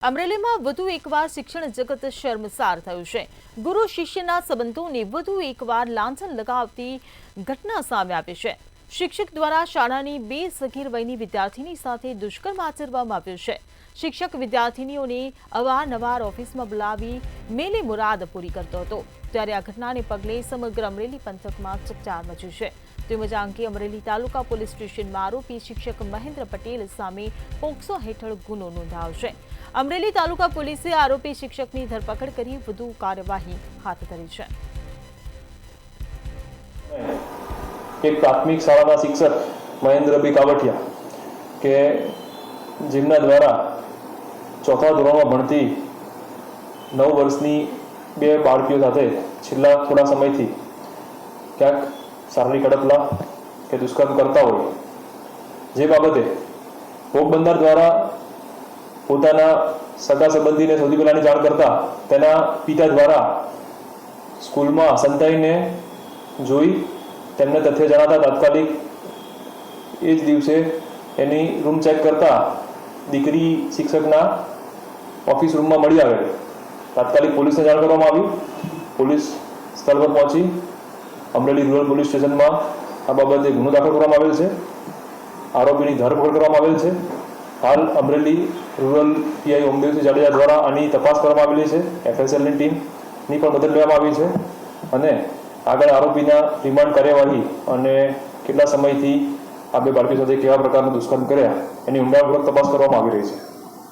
અમરેલીમાં વધુ એકવાર શિક્ષણ જગત શર્મસાર થયું છે। ગુરુ શિષ્યના સંબંધોને વધુ એકવાર લાંછન લગાવતી ઘટના સામે આવી છે। શિક્ષક દ્વારા શાળાની 2 સગીર વયની વિદ્યાર્થીની સાથે દુષ્કર્મ આચરવામાં આવ્યું છે। શિક્ષક વિદ્યાર્થીનીઓને અવારનવાર ઓફિસમાં બોલાવી મેલે મુરાદ પૂરી કરતો હતો, ત્યારે આ ઘટનાને પગલે સમગ્ર અમરેલી પંથકમાં ચકચાર મચી છે। તેમજ આ અંગે અમરેલી તાલુકા પોલીસ સ્ટેશનમાં આરોપી શિક્ષક મહેન્દ્ર પટેલ સામે પોક્સો હેઠળ ગુનો નોંધાયો છે। અમરેલી તાલુકા પોલીસે આરોપી શિક્ષકની ધરપકડ કરી વધુ કાર્યવાહી હાથ ધરી છે। એક પ્રાથમિક શાળાના શિક્ષક મહેન્દ્રભાઈ કાવઠિયા કે જેમના દ્વારા ચોથા ધોરણમાં ભણતી 9 વર્ષની 2 બાળકીઓ સાથે છેલ્લા થોડા સમયથી ક્યાંક શારીરિક અડપલા કે દુષ્કર્મ કરતા હોય, જે બાબતે ભોગ બનનાર દ્વારા પોતાના સગા સંબંધીને સૌથી પહેલાની જાણ કરતા તેના પિતા દ્વારા સ્કૂલમાં સંતાઈને જોઈ તેમને તથ્ય જણાતા તાત્કાલિક એ જ દિવસે એની રૂમ ચેક કરતા દીકરી શિક્ષકના ઓફિસ રૂમમાં મળી આવેલ। તાત્કાલિક પોલીસને જાણ કરવામાં આવી। પોલીસ સ્થળ પર પહોંચી અમરેલી રૂરલ પોલીસ સ્ટેશનમાં આ બાબતે ગુનો દાખલ કરવામાં આવેલ છે। આરોપીની ધરપકડ કરવામાં આવેલ છે। હાલ અમરેલી રૂરલ પીઆઈ ઓમદેવસિંહ જાડેજા દ્વારા આની તપાસ કરવામાં આવેલી છે। એફએસએલની ટીમની પણ મદદ લેવામાં આવી છે અને આગળ આરોપીના રિમાન્ડ કાર્યવાહી અને કેટલા સમયથી આ 2 બાળકીઓ સાથે કેવા પ્રકારનું દુષ્કર્મ કર્યા એની ઊંડાણપૂર્વક તપાસ કરવામાં આવી રહી છે।